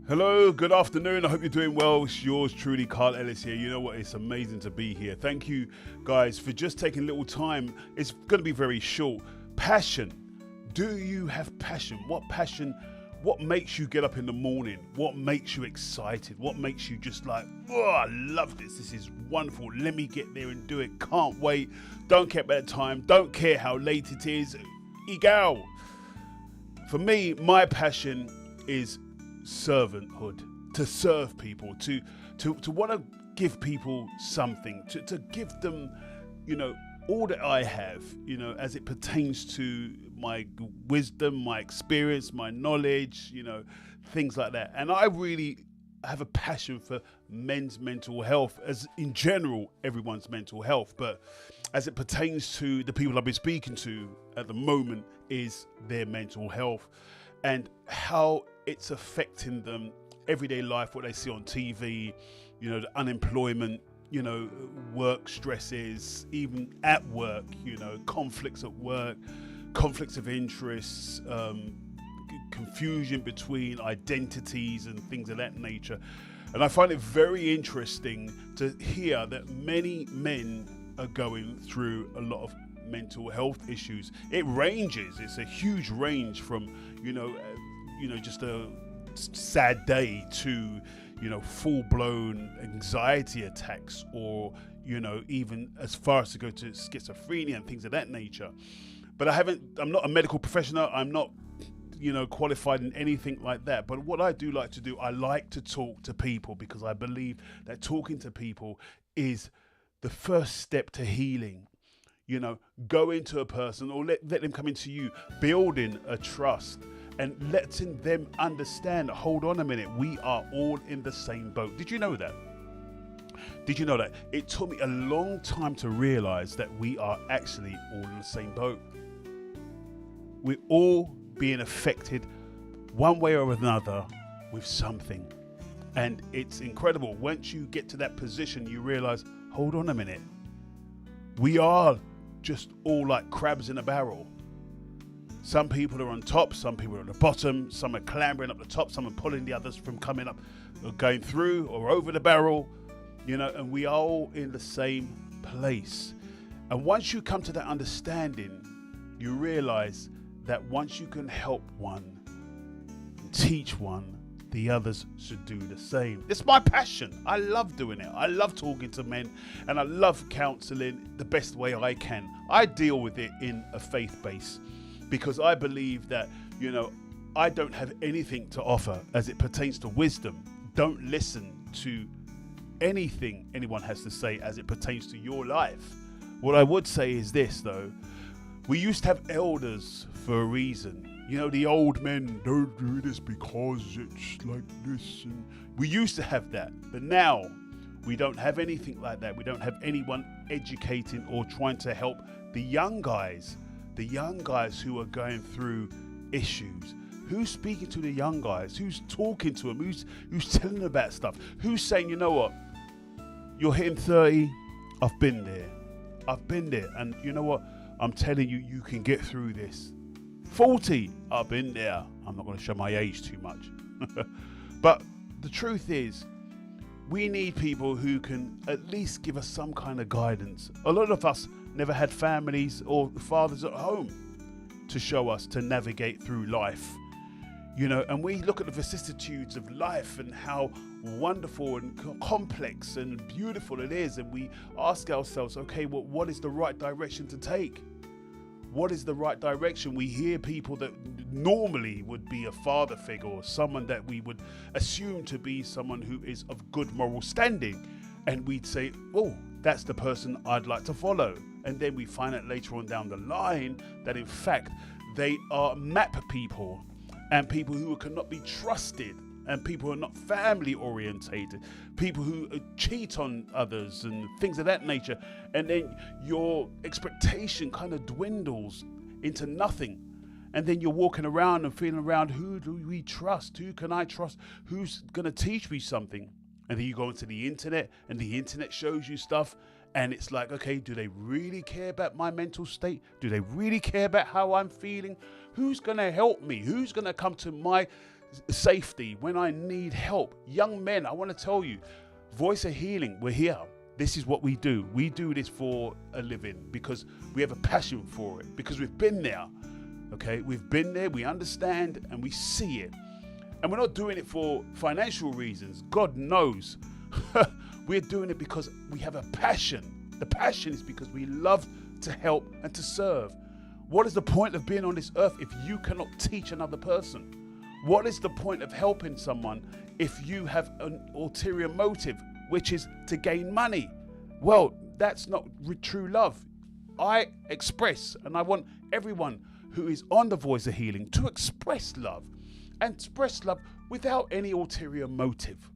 Hello, good afternoon. I hope you're doing well. It's yours truly, Carl Ellis here. You know what? It's amazing to be here. Thank you, guys, for just taking a little time. It's going to be very short. Passion. Do you have passion? What passion? What makes you get up in the morning? What makes you excited? What makes you just like, oh, I love this. This is wonderful. Let me get there and do it. Can't wait. Don't care about the time. Don't care how late it is. Egal. For me, my passion is servanthood, to serve people, to want to give people something, to give them, all that I have, as it pertains to my wisdom, my experience, my knowledge, things like that. And I really have a passion for men's mental health, as in general, everyone's mental health, but as it pertains to the people I've been speaking to at the moment is their mental health and how it's affecting them everyday life, what they see on TV, the unemployment, work stresses, even at work, conflicts at work, conflicts of interests, confusion between identities and things of that nature. And I find it very interesting to hear that many men are going through a lot of mental health issues. It ranges, it's a huge range from, just a sad day to, full-blown anxiety attacks or, even as far as to go to schizophrenia and things of that nature. But I'm not a medical professional. I'm not, qualified in anything like that. But what I do like to do, I like to talk to people because I believe that talking to people is the first step to healing. Go into a person or let them come into you, building a trust and letting them understand, hold on a minute, we are all in the same boat. Did you know that? Did you know that? It took me a long time to realize that we are actually all in the same boat. We're all being affected one way or another with something. And it's incredible. Once you get to that position, you realize, hold on a minute, we are just all like crabs in a barrel. Some people are on top, some people are at the bottom, some are clambering up the top, some are pulling the others from coming up or going through or over the barrel, and we are all in the same place. And once you come to that understanding, you realize that once you can help one, teach one, the others should do the same. It's my passion. I love doing it. I love talking to men and I love counseling the best way I can. I deal with it in a faith base because I believe that, I don't have anything to offer as it pertains to wisdom. Don't listen to anything anyone has to say as it pertains to your life. What I would say is this, though. We used to have elders for a reason. The old men, don't do this because it's like this. And we used to have that. But now we don't have anything like that. We don't have anyone educating or trying to help the young guys who are going through issues. Who's speaking to the young guys? Who's talking to them? Who's telling them about stuff? Who's saying, you know what? You're hitting 30. I've been there. And you know what? I'm telling you, you can get through this. 40, I've been there. I'm not going to show my age too much. But the truth is, we need people who can at least give us some kind of guidance. A lot of us never had families or fathers at home to show us to navigate through life. And we look at the vicissitudes of life and how wonderful and complex and beautiful it is. And we ask ourselves, okay, well, what is the right direction to take? What is the right direction? We hear people that normally would be a father figure or someone that we would assume to be someone who is of good moral standing. And we'd say, oh, that's the person I'd like to follow. And then we find out later on down the line that in fact, they are map people and people who cannot be trusted and people who are not family orientated, people who cheat on others and things of that nature. And then your expectation kind of dwindles into nothing. And then you're walking around and feeling around, who do we trust? Who can I trust? Who's going to teach me something? And then you go into the internet and the internet shows you stuff. And it's like, okay, do they really care about my mental state? Do they really care about how I'm feeling? Who's going to help me? Who's going to come to my safety, when I need help. Young men, I want to tell you, Voice of Healing, we're here. This is what we do. We do this for a living because we have a passion for it, because we've been there. Okay, we've been there, we understand, and we see it. And we're not doing it for financial reasons. God knows. We're doing it because we have a passion. The passion is because we love to help and to serve. What is the point of being on this earth if you cannot teach another person? What is the point of helping someone if you have an ulterior motive, which is to gain money? Well, that's not true love. I express, and I want everyone who is on the Voice of Healing to express love, and express love without any ulterior motive.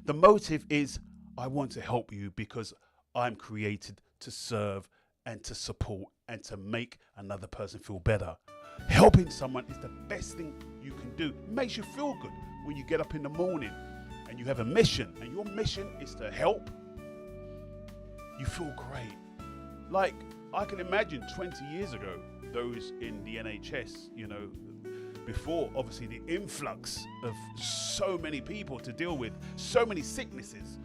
The motive is, I want to help you because I'm created to serve and to support and to make another person feel better. Helping someone is the best thing you can do. It makes you feel good when you get up in the morning and you have a mission, and your mission is to help. You feel great. Like, I can imagine 20 years ago, those in the NHS, before obviously the influx of so many people to deal with, so many sicknesses,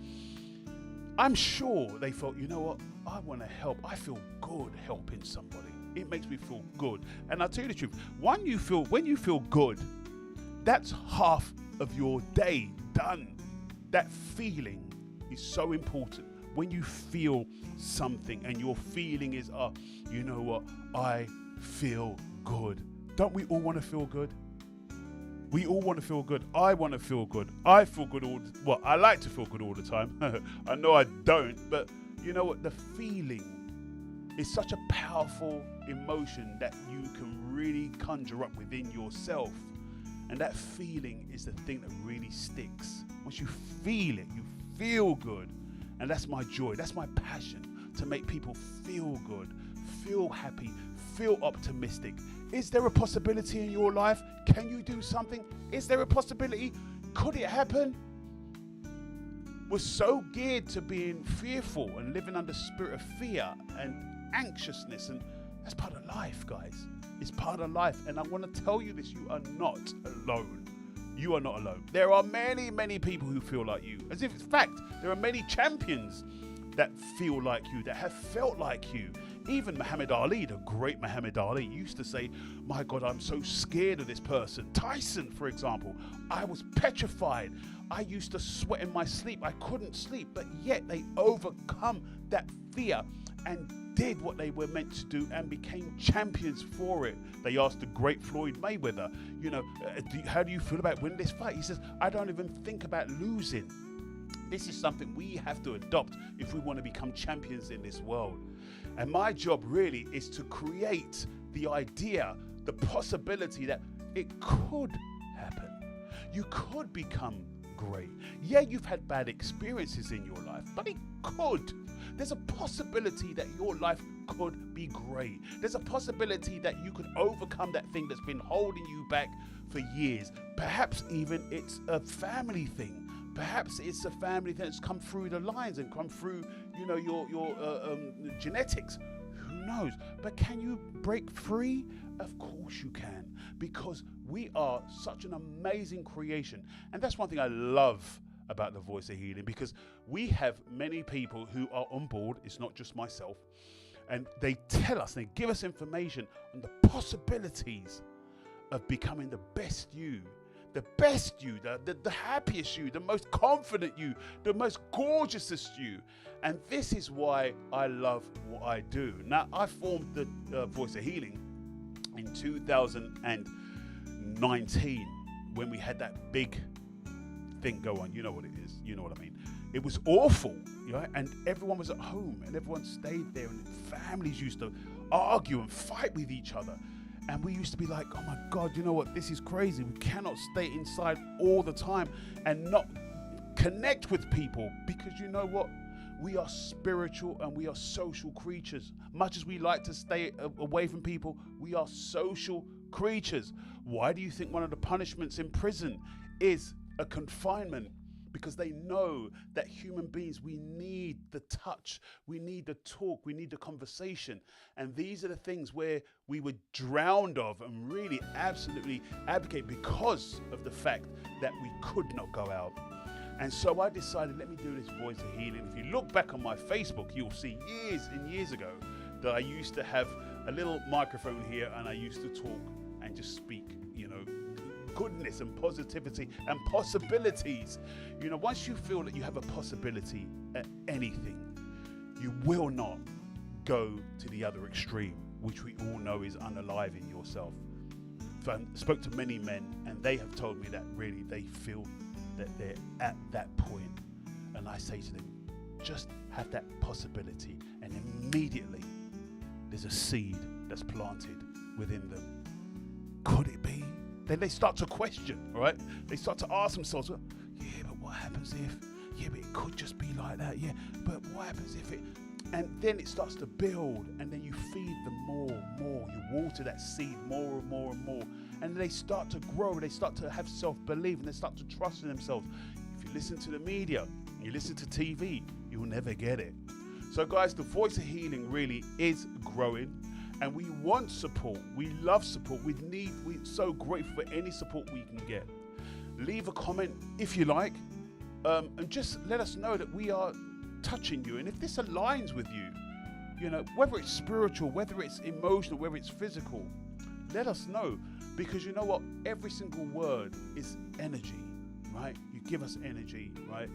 I'm sure they felt, you know what, I want to help. I feel good helping somebody. It makes me feel good. And I'll tell you the truth, when you feel good, that's half of your day done. That feeling is so important. When you feel something and your feeling is, you know what, I feel good. Don't we all want to feel good? We all want to feel good. I want to feel good. I feel good I like to feel good all the time. I know I don't, but you know what? The feeling is such a powerful emotion that you can really conjure up within yourself. And that feeling is the thing that really sticks. Once you feel it, you feel good. And that's my joy. That's my passion, to make people feel good, feel happy, feel optimistic. Is there a possibility in your life? Can you do something? Is there a possibility? Could it happen? We're so geared to being fearful and living under spirit of fear and anxiousness, and that's part of life, guys. It's part of life. And I want to tell you this, you are not alone. You are not alone. There are many, many people who feel like you. As if, in fact, there are many champions that feel like you, that have felt like you. Even Muhammad Ali, the great Muhammad Ali, used to say, my God, I'm so scared of this person. Tyson, for example, I was petrified. I used to sweat in my sleep. I couldn't sleep, but yet they overcome that fear and did what they were meant to do and became champions for it. They asked the great Floyd Mayweather, how do you feel about winning this fight? He says, I don't even think about losing. This is something we have to adopt if we want to become champions in this world. And my job really is to create the idea, the possibility that it could happen. You could become great. Yeah, you've had bad experiences in your life, but it could. There's a possibility that your life could be great. There's a possibility that you could overcome that thing that's been holding you back for years. Perhaps even it's a family thing. Perhaps it's a family that's come through the lines and come through, your genetics. Who knows? But can you break free? Of course you can, because we are such an amazing creation. And that's one thing I love about the Voice of Healing, because we have many people who are on board. It's not just myself. And they tell us, they give us information on the possibilities of becoming the best you. The best you, the happiest you, the most confident you, the most gorgeousest you. And this is why I love what I do. Now, I formed the Voice of Healing in 2019 when we had that big thing go on. You know what it is. You know what I mean. It was awful, and everyone was at home and everyone stayed there, and families used to argue and fight with each other. And we used to be like, oh my God, you know what? This is crazy. We cannot stay inside all the time and not connect with people, because you know what? We are spiritual and we are social creatures. Much as we like to stay away from people, we are social creatures. Why do you think one of the punishments in prison is a confinement? because they know that human beings, we need the touch, we need the talk, we need the conversation. And these are the things where we were drowned of and really absolutely advocate because of the fact that we could not go out. And so I decided, let me do this voice of healing. If you look back on my Facebook, you'll see years and years ago that I used to have a little microphone here and I used to talk and just speak, goodness and positivity and possibilities. Once you feel that you have a possibility at anything, you will not go to the other extreme, which we all know is unaliving yourself. So I spoke to many men and they have told me that really they feel that they're at that point. And I say to them, just have that possibility, and immediately there's a seed that's planted within them. Could it be? Then they start to question, right? They start to ask themselves, yeah, but what happens if? Yeah, but it could just be like that. Yeah, but what happens if it? And then it starts to build, and then you feed them more and more. You water that seed more and more and more. And they start to grow. They start to have self-belief, and they start to trust in themselves. If you listen to the media, you listen to TV, you'll never get it. So guys, the Voice of Healing really is growing. And we want support. We love support. We're so grateful for any support we can get. Leave a comment if you like, and just let us know that we are touching you. And if this aligns with you, whether it's spiritual, whether it's emotional, whether it's physical, let us know. Because you know what? Every single word is energy, right? You give us energy, right?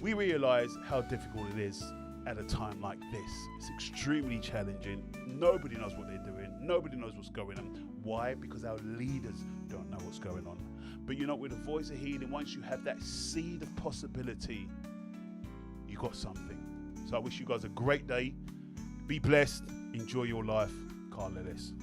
We realize how difficult it is at a time like this. It's extremely challenging. Nobody knows what they're doing. Nobody knows what's going on. Why? Because our leaders don't know what's going on. But with the Voice of Healing, once you have that seed of possibility, you got something. So I wish you guys a great day. Be blessed. Enjoy your life. Carl Ellis.